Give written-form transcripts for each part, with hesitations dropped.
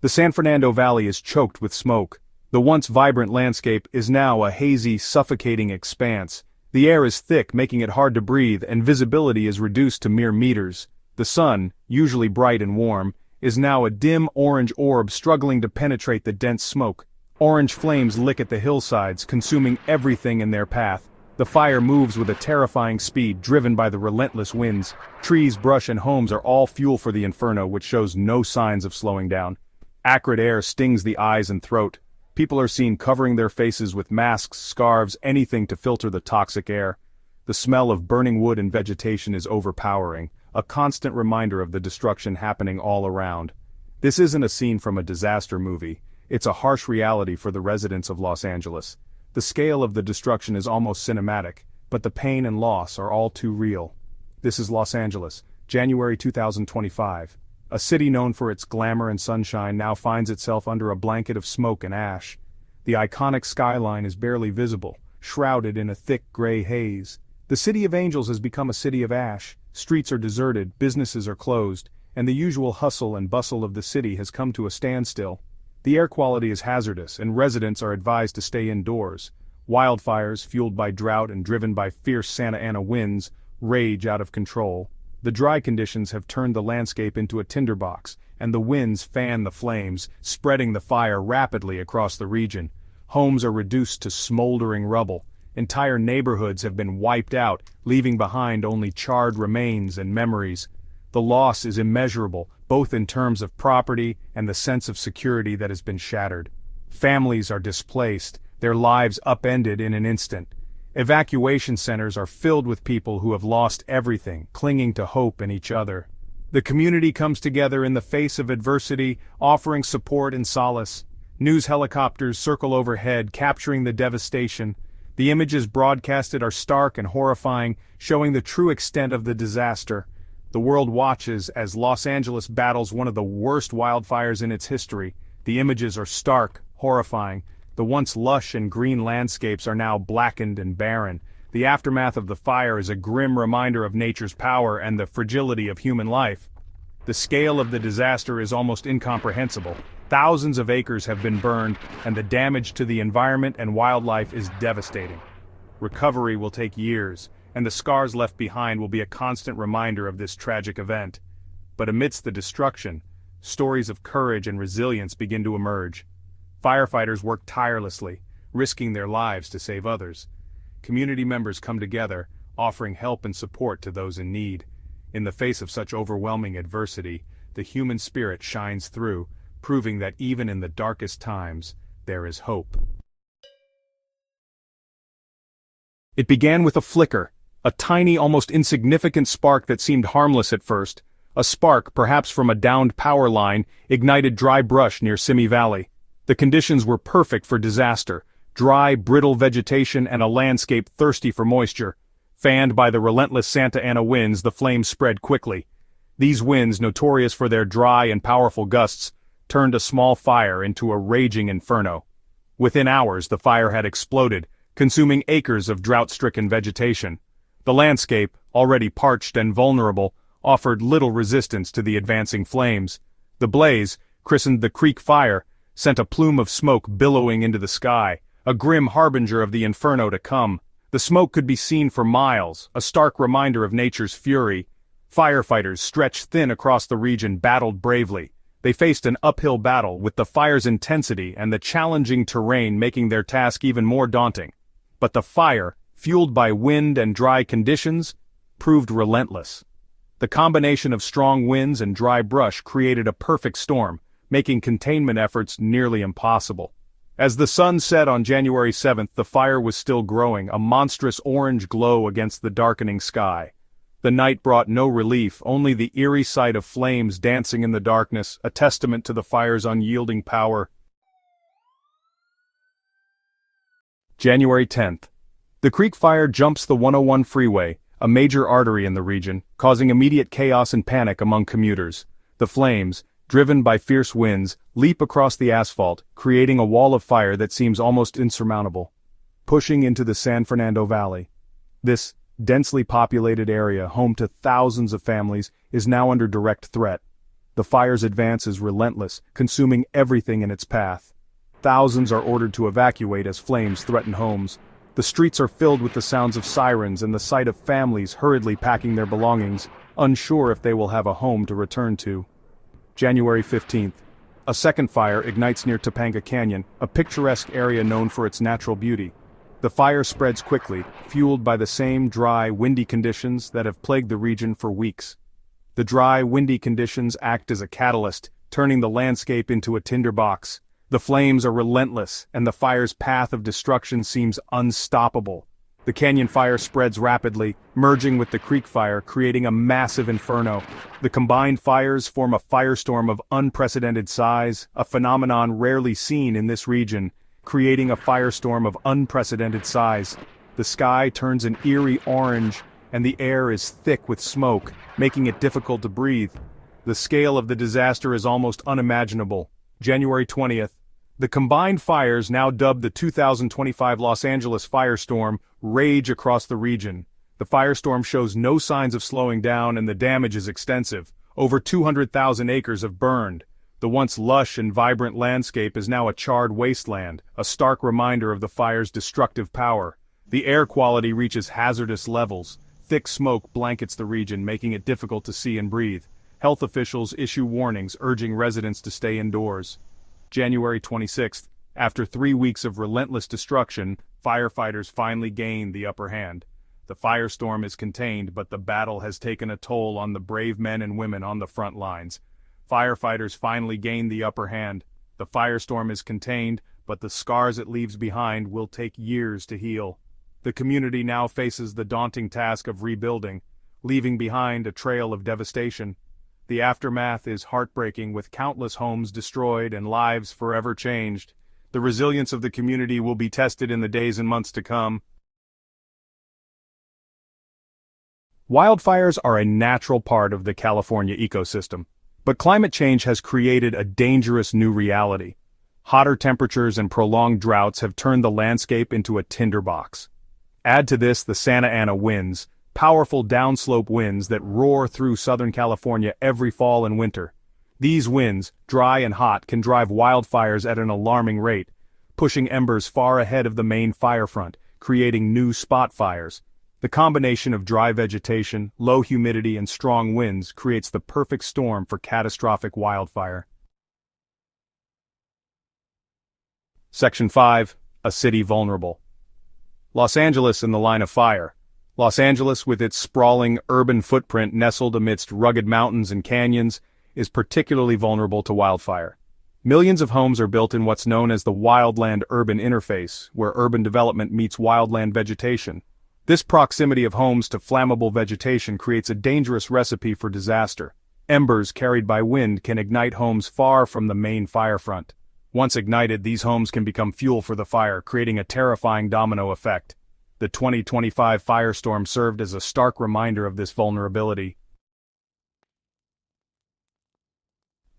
The San Fernando Valley is choked with smoke. The once vibrant landscape is now a hazy, suffocating expanse. The air is thick, making it hard to breathe, and visibility is reduced to mere meters. The sun, usually bright and warm, is now a dim orange orb struggling to penetrate the dense smoke. Orange flames lick at the hillsides, consuming everything in their path. The fire moves with a terrifying speed, driven by the relentless winds. Trees, brush, and homes are all fuel for the inferno, which shows no signs of slowing down. Acrid air stings the eyes and throat. People are seen covering their faces with masks, scarves, anything to filter the toxic air. The smell of burning wood and vegetation is overpowering, a constant reminder of the destruction happening all around. This isn't a scene from a disaster movie. It's a harsh reality for the residents of Los Angeles. The scale of the destruction is almost cinematic, but the pain and loss are all too real. This is Los Angeles, January 2025. A city known for its glamour and sunshine now finds itself under a blanket of smoke and ash. The iconic skyline is barely visible, shrouded in a thick gray haze. The City of Angels has become a city of ash. Streets are deserted, businesses are closed, and the usual hustle and bustle of the city has come to a standstill. The air quality is hazardous, and residents are advised to stay indoors. Wildfires, fueled by drought and driven by fierce Santa Ana winds, rage out of control. The dry conditions have turned the landscape into a tinderbox, and the winds fan the flames, spreading the fire rapidly across the region. Homes are reduced to smoldering rubble. Entire neighborhoods have been wiped out, leaving behind only charred remains and memories. The loss is immeasurable, both in terms of property and the sense of security that has been shattered. Families are displaced, their lives upended in an instant. Evacuation centers are filled with people who have lost everything, clinging to hope in each other. The community comes together in the face of adversity, offering support and solace. News helicopters circle overhead, capturing the devastation. The images broadcasted are stark and horrifying, showing the true extent of the disaster. The world watches as Los Angeles battles one of the worst wildfires in its history. The images are stark, horrifying. The once lush and green landscapes are now blackened and barren. The aftermath of the fire is a grim reminder of nature's power and the fragility of human life. The scale of the disaster is almost incomprehensible. Thousands of acres have been burned, and the damage to the environment and wildlife is devastating. Recovery will take years, and the scars left behind will be a constant reminder of this tragic event. But amidst the destruction, stories of courage and resilience begin to emerge. Firefighters work tirelessly, risking their lives to save others. Community members come together, offering help and support to those in need. In the face of such overwhelming adversity, the human spirit shines through, proving that even in the darkest times, there is hope. It began with a flicker, a tiny, almost insignificant spark that seemed harmless at first. A spark, perhaps from a downed power line, ignited dry brush near Simi Valley. The conditions were perfect for disaster: dry, brittle vegetation and a landscape thirsty for moisture. Fanned by the relentless Santa Ana winds, the flames spread quickly. These winds, notorious for their dry and powerful gusts, turned a small fire into a raging inferno. Within hours, the fire had exploded, consuming acres of drought-stricken vegetation. The landscape, already parched and vulnerable, offered little resistance to the advancing flames. The blaze, christened the Creek Fire, sent a plume of smoke billowing into the sky, a grim harbinger of the inferno to come. The smoke could be seen for miles, a stark reminder of nature's fury. Firefighters, stretched thin across the region, battled bravely. They faced an uphill battle, with the fire's intensity and the challenging terrain making their task even more daunting. But the fire, fueled by wind and dry conditions, proved relentless. The combination of strong winds and dry brush created a perfect storm, making containment efforts nearly impossible. As the sun set on January 7th, the fire was still growing, a monstrous orange glow against the darkening sky. The night brought no relief, only the eerie sight of flames dancing in the darkness, a testament to the fire's unyielding power. January 10th. The Creek Fire jumps the 101 freeway, a major artery in the region, causing immediate chaos and panic among commuters. The flames, driven by fierce winds, leap across the asphalt, creating a wall of fire that seems almost insurmountable. Pushing into the San Fernando Valley. This densely populated area, home to thousands of families, is now under direct threat. The fire's advance is relentless, consuming everything in its path. Thousands are ordered to evacuate as flames threaten homes. The streets are filled with the sounds of sirens and the sight of families hurriedly packing their belongings, unsure if they will have a home to return to. January 15th. A second fire ignites near Eaton Canyon, a picturesque area known for its natural beauty. The fire spreads quickly, fueled by the same dry, windy conditions that have plagued the region for weeks. The dry, windy conditions act as a catalyst, turning the landscape into a tinderbox. The flames are relentless, and the fire's path of destruction seems unstoppable. The canyon fire spreads rapidly, merging with the creek fire, creating a massive inferno. The combined fires form a firestorm of unprecedented size, a phenomenon rarely seen in this region, creating a firestorm of unprecedented size. The sky turns an eerie orange, and the air is thick with smoke, making it difficult to breathe. The scale of the disaster is almost unimaginable. January 20th. The combined fires, now dubbed the 2025 Los Angeles firestorm, rage across the region. The firestorm shows no signs of slowing down, and the damage is extensive. Over 200,000 acres have burned. The once lush and vibrant landscape is now a charred wasteland, a stark reminder of the fire's destructive power. The air quality reaches hazardous levels. Thick smoke blankets the region, making it difficult to see and breathe. Health officials issue warnings urging residents to stay indoors. January 26th. After 3 weeks of relentless destruction, firefighters finally gain the upper hand. The firestorm is contained, but the battle has taken a toll on the brave men and women on the front lines. Firefighters finally gain the upper hand. The firestorm is contained, but the scars it leaves behind will take years to heal. The community now faces the daunting task of rebuilding, leaving behind a trail of devastation. The aftermath is heartbreaking, with countless homes destroyed and lives forever changed. The resilience of the community will be tested in the days and months to come. Wildfires are a natural part of the California ecosystem, but climate change has created a dangerous new reality. Hotter temperatures and prolonged droughts have turned the landscape into a tinderbox. Add to this the Santa Ana winds, powerful downslope winds that roar through Southern California every fall and winter. These winds, dry and hot, can drive wildfires at an alarming rate, pushing embers far ahead of the main fire front, creating new spot fires. The combination of dry vegetation, low humidity, and strong winds creates the perfect storm for catastrophic wildfire. Section 5. A city vulnerable. Los Angeles in the line of fire. Los Angeles, with its sprawling urban footprint nestled amidst rugged mountains and canyons, is particularly vulnerable to wildfire. Millions of homes are built in what's known as the wildland-urban interface, where urban development meets wildland vegetation. This proximity of homes to flammable vegetation creates a dangerous recipe for disaster. Embers carried by wind can ignite homes far from the main fire front. Once ignited, these homes can become fuel for the fire, creating a terrifying domino effect. The 2025 firestorm served as a stark reminder of this vulnerability.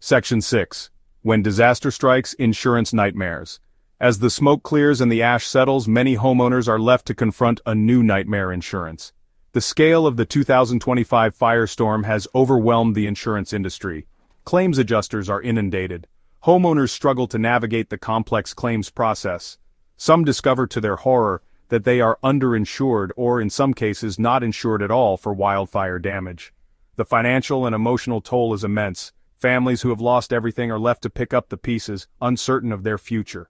Section 6. When disaster strikes, insurance nightmares. As the smoke clears and the ash settles, many homeowners are left to confront a new nightmare: insurance. The scale of the 2025 firestorm has overwhelmed the insurance industry. Claims adjusters are inundated. Homeowners struggle to navigate the complex claims process. Some discover to their horror that they are underinsured or, in some cases, not insured at all for wildfire damage. The financial and emotional toll is immense. Families who have lost everything are left to pick up the pieces, uncertain of their future.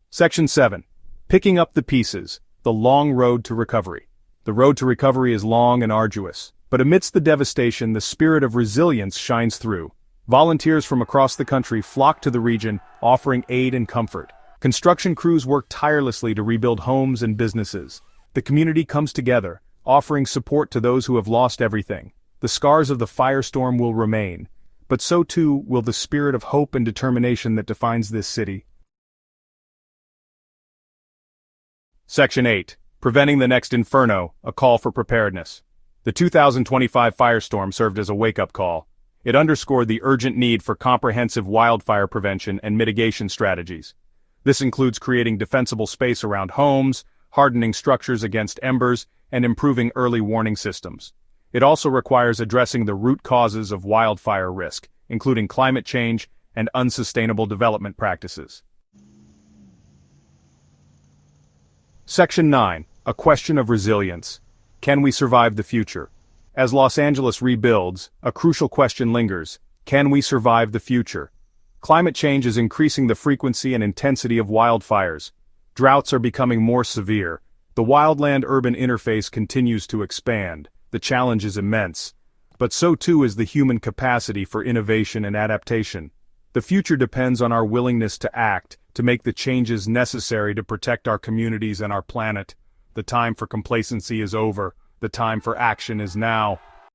Section 7. Picking up the pieces. The long road to recovery. The road to recovery is long and arduous, but amidst the devastation, the spirit of resilience shines through. Volunteers from across the country flock to the region, offering aid and comfort. Construction crews work tirelessly to rebuild homes and businesses. The community comes together, offering support to those who have lost everything. The scars of the firestorm will remain, but so too will the spirit of hope and determination that defines this city. Section 8. Preventing the next inferno, a call for preparedness. The 2025 firestorm served as a wake-up call. It underscored the urgent need for comprehensive wildfire prevention and mitigation strategies. This includes creating defensible space around homes, hardening structures against embers, and improving early warning systems. It also requires addressing the root causes of wildfire risk, including climate change and unsustainable development practices. Section 9. A question of resilience. Can we survive the future? As Los Angeles rebuilds, a crucial question lingers. Can we survive the future? Climate change is increasing the frequency and intensity of wildfires. Droughts are becoming more severe. The wildland-urban interface continues to expand. The challenge is immense. But so too is the human capacity for innovation and adaptation. The future depends on our willingness to act, to make the changes necessary to protect our communities and our planet. The time for complacency is over. The time for action is now.